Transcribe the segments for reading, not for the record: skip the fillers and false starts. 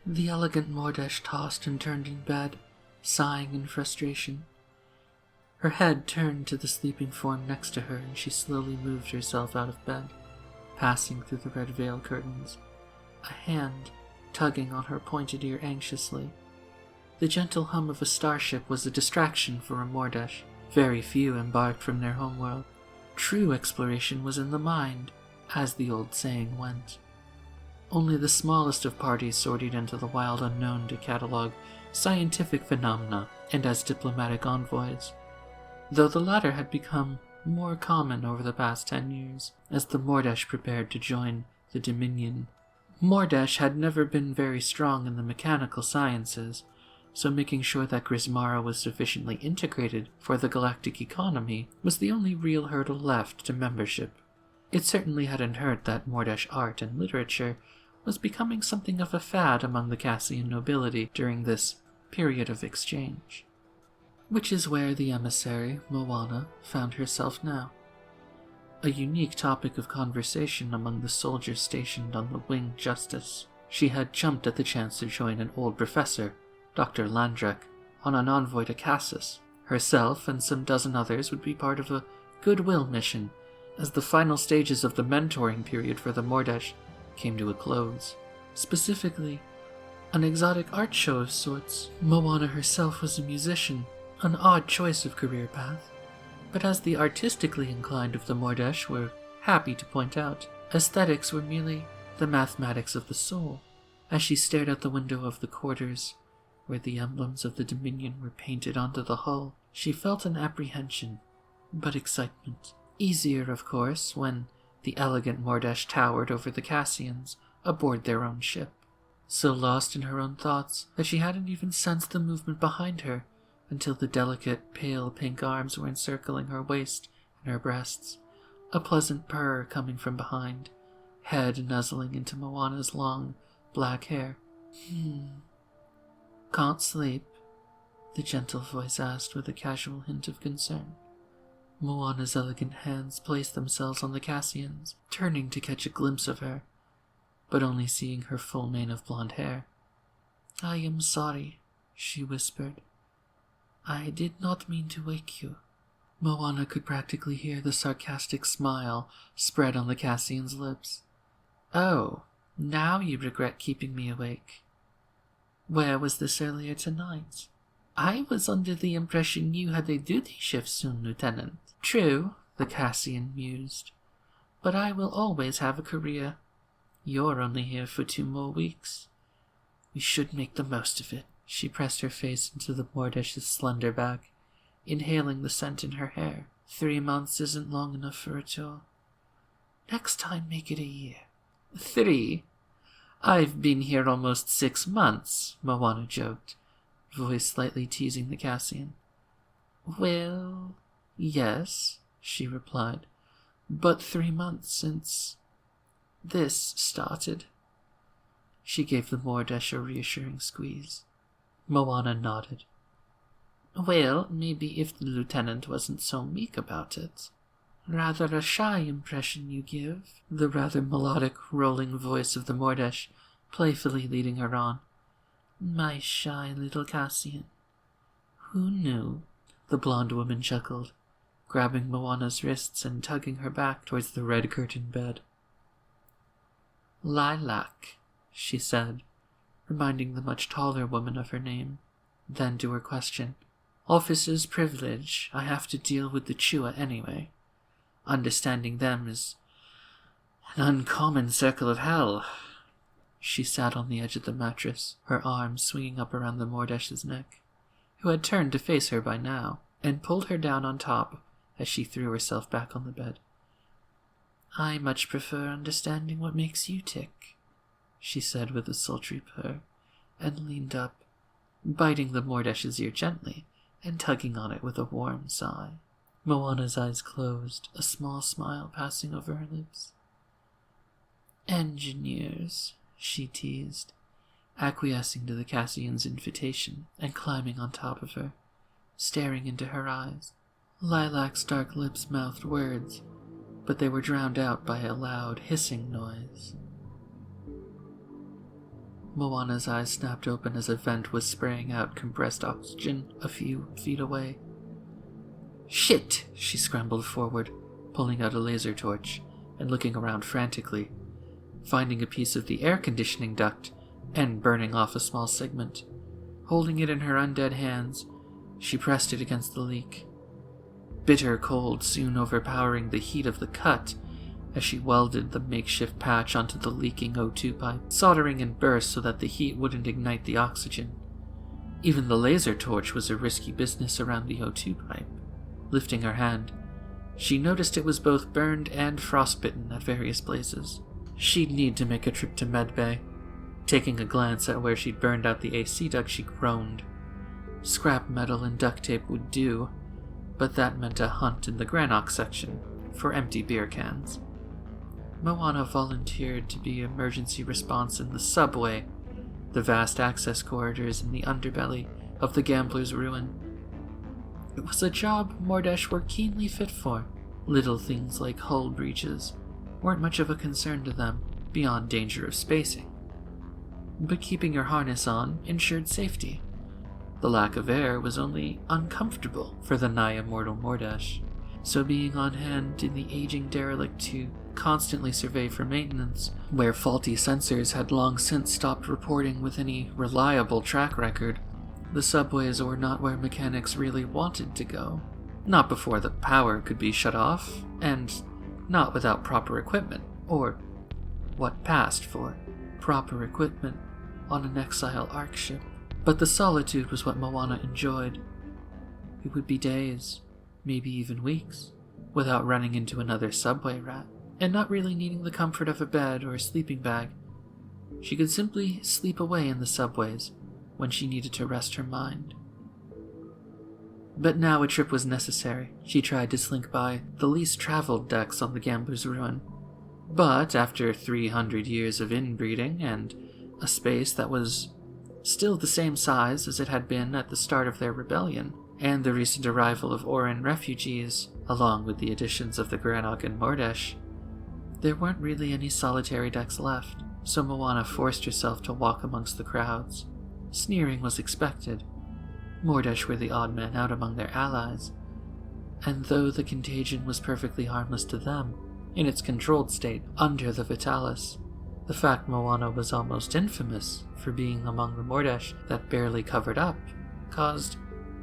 The elegant Mordesh tossed and turned in bed, sighing in frustration. Her head turned to the sleeping form next to her, and she slowly moved herself out of bed, passing through the red veil curtains, a hand tugging on her pointed ear anxiously. The gentle hum of a starship was a distraction for a Mordesh. Very few embarked from their homeworld. True exploration was in the mind, as the old saying went. Only the smallest of parties sortied into the wild unknown to catalog scientific phenomena and as diplomatic envoys, though the latter had become more common over the past 10 years, as the Mordesh prepared to join the Dominion. Mordesh had never been very strong in the mechanical sciences, so making sure that Grismara was sufficiently integrated for the galactic economy was the only real hurdle left to membership. It certainly hadn't hurt that Mordesh art and literature was becoming something of a fad among the Cassian nobility during this period of exchange. Which is where the emissary, Moana, found herself now. A unique topic of conversation among the soldiers stationed on the Winged Justice. She had jumped at the chance to join an old professor, Dr. Landrek, on an envoy to Cassis. Herself and some dozen others would be part of a goodwill mission as the final stages of the mentoring period for the Mordesh came to a close. Specifically, an exotic art show of sorts. Moana herself was a musician, an odd choice of career path, but as the artistically inclined of the Mordesh were happy to point out, aesthetics were merely the mathematics of the soul. As she stared out the window of the quarters, where the emblems of the Dominion were painted onto the hull, she felt an apprehension, but excitement. Easier, of course, when the elegant Mordesh towered over the Cassians aboard their own ship, so lost in her own thoughts that she hadn't even sensed the movement behind her until the delicate, pale pink arms were encircling her waist and her breasts, a pleasant purr coming from behind, head nuzzling into Moana's long, black hair. "Can't sleep?" the gentle voice asked with a casual hint of concern. Moana's elegant hands placed themselves on the Cassian's, turning to catch a glimpse of her, but only seeing her full mane of blonde hair. "I am sorry," she whispered. "I did not mean to wake you." Moana could practically hear the sarcastic smile spread on the Cassian's lips. "Oh, now you regret keeping me awake. Where was this earlier tonight? I was under the impression you had a duty shift soon, Lieutenant." "True," the Cassian mused, "but I will always have a career. You're only here for 2 more weeks. We should make the most of it." She pressed her face into the Mordesh's slender back, inhaling the scent in her hair. 3 months isn't long enough for a tour. Next time, make it a year. 3? I've been here almost 6 months, Moana joked, voice slightly teasing the Cassian. "Well, yes," she replied, "but 3 months since this started." She gave the Mordesh a reassuring squeeze. Moana nodded. "Well, maybe if the lieutenant wasn't so meek about it." "Rather a shy impression you give," the rather melodic, rolling voice of the Mordesh playfully leading her on. "My shy little Cassian." "Who knew?" the blonde woman chuckled, grabbing Moana's wrists and tugging her back towards the red-curtained bed. "Lilac," she said, reminding the much taller woman of her name. Then to her question, "Officer's privilege, I have to deal with the Chua anyway. Understanding them is an uncommon circle of hell." She sat on the edge of the mattress, her arms swinging up around the Mordesh's neck, who had turned to face her by now, and pulled her down on top as she threw herself back on the bed. "I much prefer understanding what makes you tick," she said with a sultry purr, and leaned up, biting the Mordesh's ear gently and tugging on it with a warm sigh. Moana's eyes closed, a small smile passing over her lips. "Engineers," she teased, acquiescing to the Cassian's invitation and climbing on top of her, staring into her eyes. Lilac's dark lips mouthed words, but they were drowned out by a loud hissing noise. Moana's eyes snapped open as a vent was spraying out compressed oxygen a few feet away. Shit! She scrambled forward, pulling out a laser torch and looking around frantically, finding a piece of the air conditioning duct and burning off a small segment. Holding it in her undead hands, she pressed it against the leak. Bitter cold soon overpowering the heat of the cut as she welded the makeshift patch onto the leaking O2 pipe, soldering in bursts so that the heat wouldn't ignite the oxygen. Even the laser torch was a risky business around the O2 pipe. Lifting her hand, she noticed it was both burned and frostbitten at various places. She'd need to make a trip to medbay. Taking a glance at where she'd burned out the AC duct, she groaned. Scrap metal and duct tape would do, but that meant a hunt in the Granock section for empty beer cans. Moana volunteered to be emergency response in the subway, the vast access corridors in the underbelly of the Gambler's Ruin. It was a job Mordesh were keenly fit for. Little things like hull breaches weren't much of a concern to them, beyond danger of spacing. But keeping your harness on ensured safety. The lack of air was only uncomfortable for the nigh-immortal Mordesh, so being on hand in the aging derelict to constantly survey for maintenance, where faulty sensors had long since stopped reporting with any reliable track record, the subways were not where mechanics really wanted to go. Not before the power could be shut off, and not without proper equipment, or what passed for proper equipment on an exile arc ship. But the solitude was what Moana enjoyed. It would be days, maybe even weeks, without running into another subway rat, and not really needing the comfort of a bed or a sleeping bag. She could simply sleep away in the subways when she needed to rest her mind. But now a trip was necessary. She tried to slink by the least traveled decks on the Gambler's Ruin. But after 300 years of inbreeding and a space that was still the same size as it had been at the start of their rebellion, and the recent arrival of Oran refugees, along with the additions of the Granock and Mordesh, there weren't really any solitary decks left, so Moana forced herself to walk amongst the crowds. Sneering was expected. Mordesh were the odd man out among their allies, and though the contagion was perfectly harmless to them, in its controlled state under the Vitalis, the fact Moana was almost infamous for being among the Mordesh that barely covered up caused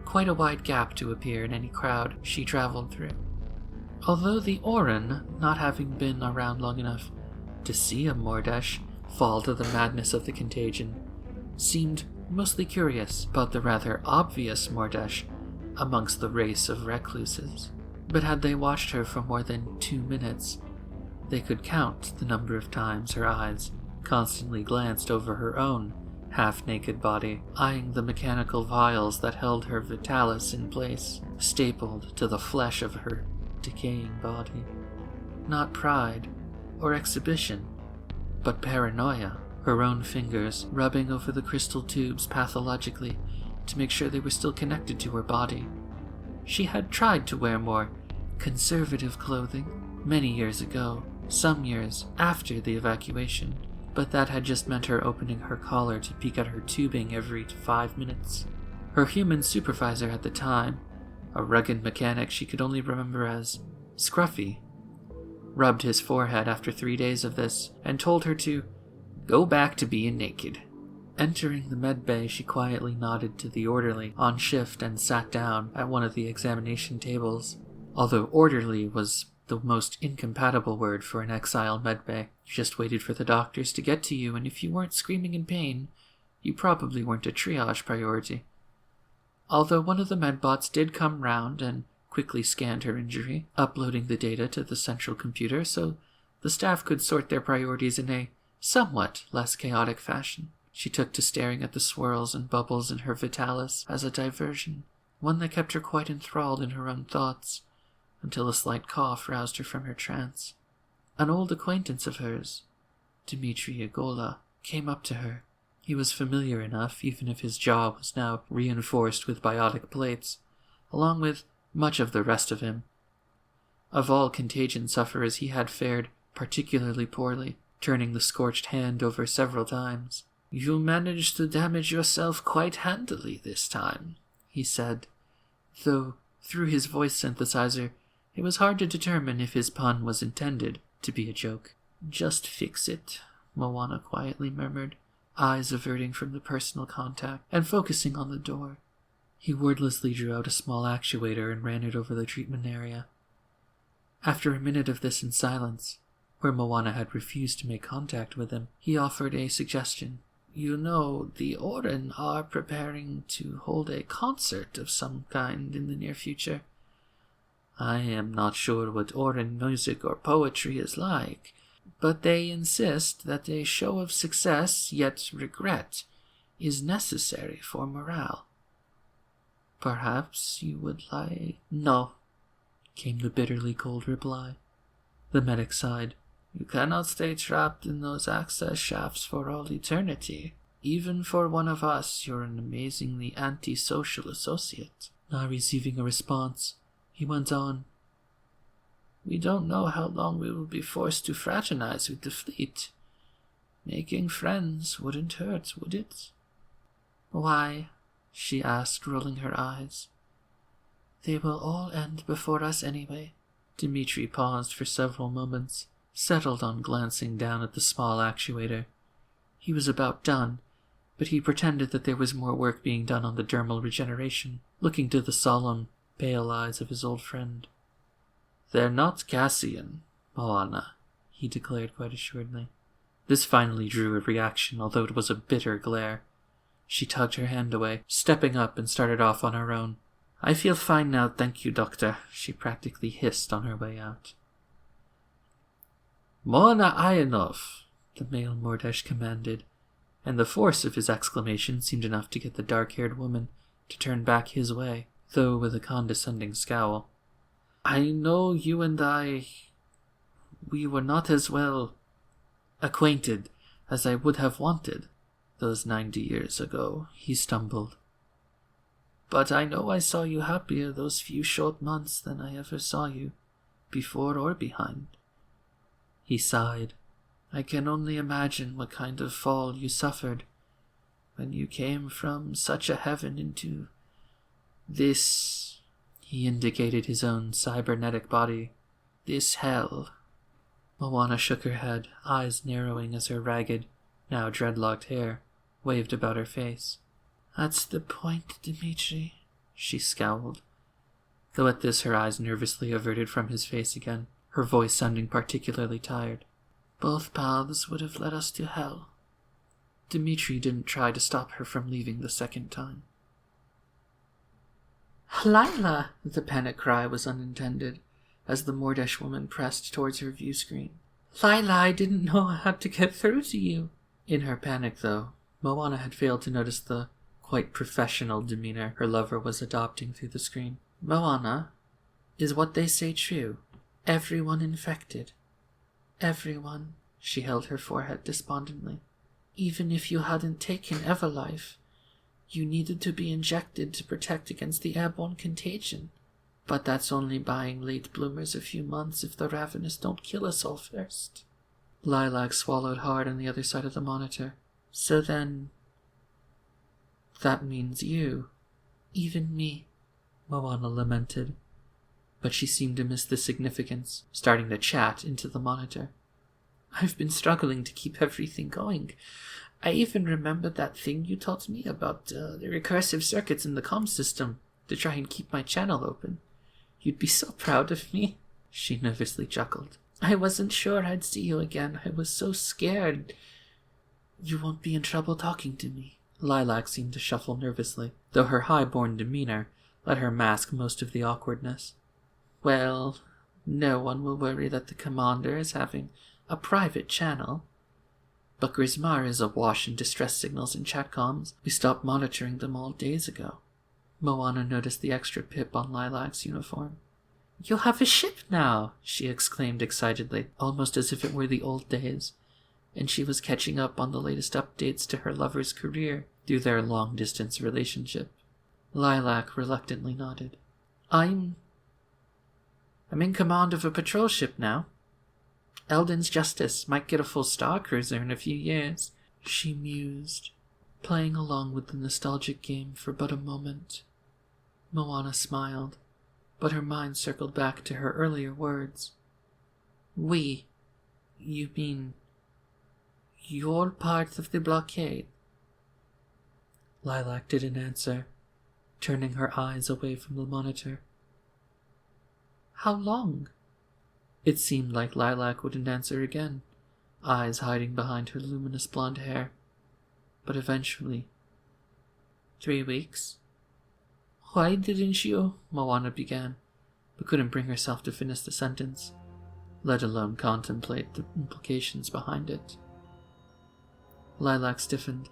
quite a wide gap to appear in any crowd she traveled through. Although the Oran, not having been around long enough to see a Mordesh fall to the madness of the contagion, seemed mostly curious about the rather obvious Mordesh amongst the race of recluses. But had they watched her for more than 2 minutes, they could count the number of times her eyes constantly glanced over her own half-naked body, eyeing the mechanical vials that held her Vitalis in place, stapled to the flesh of her decaying body. Not pride or exhibition, but paranoia, her own fingers rubbing over the crystal tubes pathologically to make sure they were still connected to her body. She had tried to wear more conservative clothing many years ago, some years after the evacuation, but that had just meant her opening her collar to peek at her tubing every 5 minutes. Her human supervisor at the time, a rugged mechanic she could only remember as Scruffy, rubbed his forehead after 3 days of this and told her to go back to being naked. Entering the med bay, she quietly nodded to the orderly on shift and sat down at one of the examination tables. Although orderly was the most incompatible word for an exile medbay. You just waited for the doctors to get to you, and if you weren't screaming in pain, you probably weren't a triage priority. Although one of the medbots did come round and quickly scanned her injury, uploading the data to the central computer so the staff could sort their priorities in a somewhat less chaotic fashion. She took to staring at the swirls and bubbles in her Vitalis as a diversion, one that kept her quite enthralled in her own thoughts, until a slight cough roused her from her trance. An old acquaintance of hers, Dmitri Yagola, came up to her. He was familiar enough, even if his jaw was now reinforced with biotic plates, along with much of the rest of him. Of all contagion sufferers, he had fared particularly poorly, turning the scorched hand over several times. You managed to damage yourself quite handily this time, he said, though through his voice synthesizer it was hard to determine if his pun was intended to be a joke. Just fix it, Moana quietly murmured, eyes averting from the personal contact and focusing on the door. He wordlessly drew out a small actuator and ran it over the treatment area. After a minute of this in silence, where Moana had refused to make contact with him, he offered a suggestion. You know, the Orin are preparing to hold a concert of some kind in the near future. I am not sure what Orin music or poetry is like, but they insist that a show of success, yet regret, is necessary for morale. Perhaps you would like... No, came the bitterly cold reply. The medic sighed. You cannot stay trapped in those access shafts for all eternity. Even for one of us, you're an amazingly antisocial associate. Not receiving a response, he went on. We don't know how long we will be forced to fraternize with the fleet. Making friends wouldn't hurt, would it? Why? She asked, rolling her eyes. They will all end before us anyway. Dimitri paused for several moments, settled on glancing down at the small actuator. He was about done, but he pretended that there was more work being done on the dermal regeneration, looking to the solemn, pale eyes of his old friend. They're not Cassian, Moana, he declared quite assuredly. This finally drew a reaction, although it was a bitter glare. She tugged her hand away, stepping up and started off on her own. I feel fine now, thank you, Doctor, she practically hissed on her way out. Moana Ayanov, the male Mordesh commanded, and the force of his exclamation seemed enough to get the dark-haired woman to turn back his way, though with a condescending scowl. I know you and we were not as well acquainted as I would have wanted those 90 years ago, he stumbled. But I know I saw you happier those few short months than I ever saw you, before or behind. He sighed. I can only imagine what kind of fall you suffered when you came from such a heaven into this, he indicated his own cybernetic body, this hell. Moana shook her head, eyes narrowing as her ragged, now dreadlocked hair waved about her face. That's the point, Dimitri, she scowled, though at this her eyes nervously averted from his face again, her voice sounding particularly tired. Both paths would have led us to hell. Dimitri didn't try to stop her from leaving the second time. Lila! The panic cry was unintended, as the Mordesh woman pressed towards her view screen. Lila, I didn't know how to get through to you. In her panic, though, Moana had failed to notice the quite professional demeanor her lover was adopting through the screen. Moana, is what they say true? Everyone infected. Everyone, she held her forehead despondently. Even if you hadn't taken Everlife, you needed to be injected to protect against the airborne contagion. But that's only buying late bloomers a few months if the ravenous don't kill us all first. Lilac swallowed hard on the other side of the monitor. So then, that means you, even me, Moana lamented. But she seemed to miss the significance, starting to chat into the monitor. I've been struggling to keep everything going. I even remembered that thing you taught me about the recursive circuits in the comm system to try and keep my channel open. You'd be so proud of me, she nervously chuckled. I wasn't sure I'd see you again. I was so scared. You won't be in trouble talking to me. Lilac seemed to shuffle nervously, though her high-born demeanor let her mask most of the awkwardness. Well, no one will worry that the commander is having a private channel. But Grismar is awash in distress signals and chatcoms. We stopped monitoring them all days ago. Moana noticed the extra pip on Lilac's uniform. You'll have a ship now, she exclaimed excitedly, almost as if it were the old days, and she was catching up on the latest updates to her lover's career through their long-distance relationship. Lilac reluctantly nodded. I'm in command of a patrol ship now. Eldon's Justice might get a full star cruiser in a few years. she mused, playing along with the nostalgic game for but a moment. Moana smiled, but her mind circled back to her earlier words. We? You mean you're part of the blockade? Lilac didn't answer, turning her eyes away from the monitor. How long? It seemed like Lilac wouldn't answer again, eyes hiding behind her luminous blonde hair. But eventually... 3 weeks? Why didn't you? Moana began, but couldn't bring herself to finish the sentence, let alone contemplate the implications behind it. Lilac stiffened,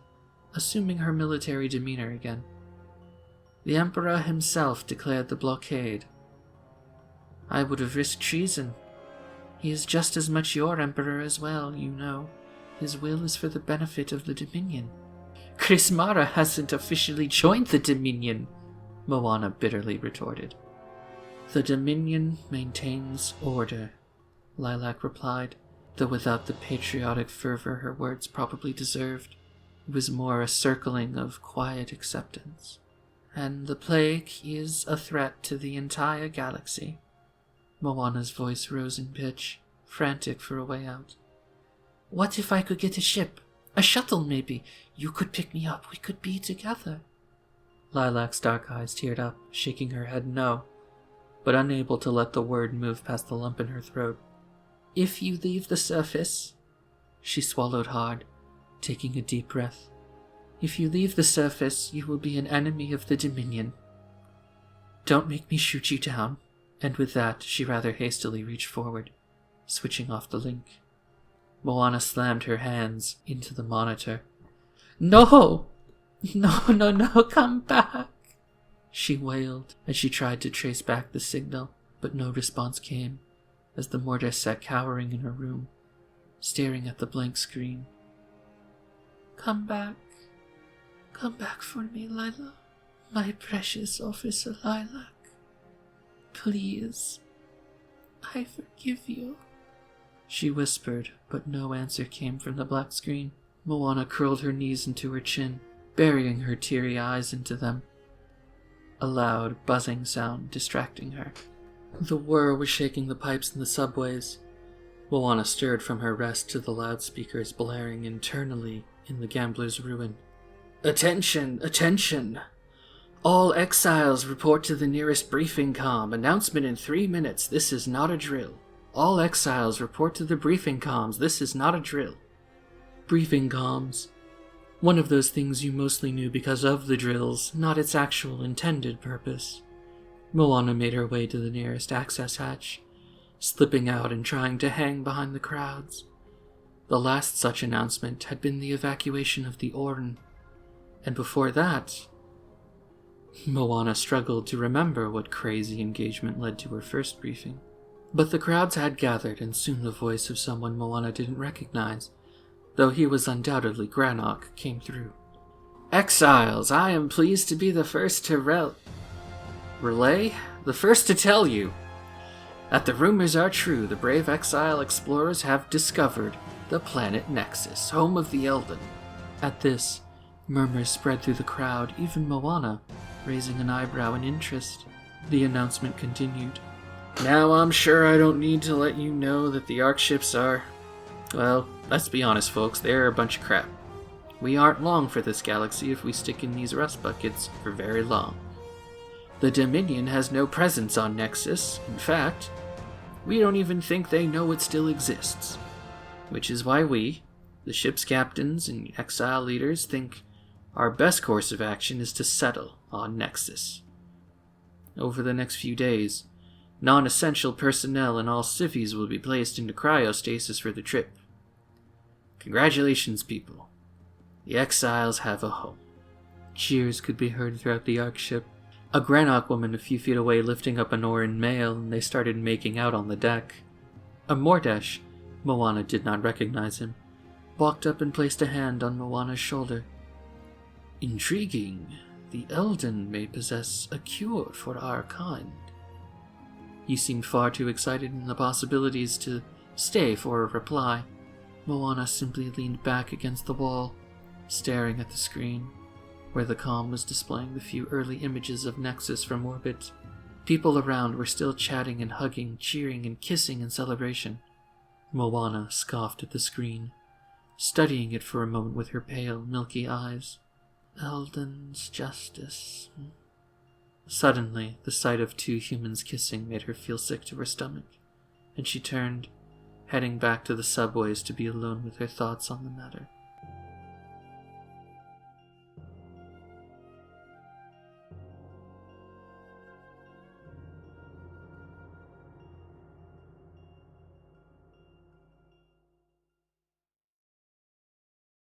assuming her military demeanor again. The Emperor himself declared the blockade. I would have risked treason. He is just as much your Emperor as well, you know. His will is for the benefit of the Dominion. Chris Mara hasn't officially joined the Dominion, Moana bitterly retorted. The Dominion maintains order, Lilac replied, though without the patriotic fervor her words probably deserved. It was more a circling of quiet acceptance. And the plague is a threat to the entire galaxy. Moana's voice rose in pitch, frantic for a way out. What if I could get a ship? A shuttle, maybe? You could pick me up. We could be together. Lilac's dark eyes teared up, shaking her head no, but unable to let the word move past the lump in her throat. If you leave the surface... She swallowed hard, taking a deep breath. If you leave the surface, you will be an enemy of the Dominion. Don't make me shoot you down. And with that, she rather hastily reached forward, switching off the link. Moana slammed her hands into the monitor. No! No, come back! She wailed as she tried to trace back the signal, but no response came, as the mortar sat cowering in her room, staring at the blank screen. Come back for me, Lila, my precious Officer Lilac. Please, I forgive you. She whispered, but no answer came from the black screen. Moana curled her knees into her chin, burying her teary eyes into them. A loud, buzzing sound distracting her. The whir was shaking the pipes in the subways. Moana stirred from her rest to the loudspeakers blaring internally in the gambler's ruin. Attention! Attention! All exiles report to the nearest briefing comm. Announcement in 3 minutes. This is not a drill. All exiles report to the briefing comms. This is not a drill. Briefing comms. One of those things you mostly knew because of the drills, not its actual intended purpose. Moana made her way to the nearest access hatch, slipping out and trying to hang behind the crowds. The last such announcement had been the evacuation of the Orn, and before that... Moana struggled to remember what crazy engagement led to her first briefing. But the crowds had gathered, and soon the voice of someone Moana didn't recognize, though he was undoubtedly Granok, came through. Exiles, I am pleased to be the first to relay? The first to tell you that the rumors are true. The brave exile explorers have discovered the planet Nexus, home of the Elden. At this, murmurs spread through the crowd, even Moana raising an eyebrow in interest. The announcement continued. Now I'm sure I don't need to let you know that the Ark ships are... Well, let's be honest, folks, they're a bunch of crap. We aren't long for this galaxy if we stick in these rust buckets for very long. The Dominion has no presence on Nexus. In fact, we don't even think they know it still exists. Which is why we, the ship's captains and exile leaders, think our best course of action is to settle on Nexus. Over the next few days, non-essential personnel and all civvies will be placed into cryostasis for the trip. Congratulations, people. The exiles have a home. Cheers could be heard throughout the Ark ship. A Granok woman a few feet away lifting up an Orin male, and they started making out on the deck. A Mordesh, Moana did not recognize him, walked up and placed a hand on Moana's shoulder. Intriguing. The Elden may possess a cure for our kind. He seemed far too excited in the possibilities to stay for a reply. Moana simply leaned back against the wall, staring at the screen, where the comm was displaying the few early images of Nexus from orbit. People around were still chatting and hugging, cheering and kissing in celebration. Moana scoffed at the screen, studying it for a moment with her pale, milky eyes. Eldon's justice. Suddenly, the sight of two humans kissing made her feel sick to her stomach, and she turned, heading back to the subways to be alone with her thoughts on the matter.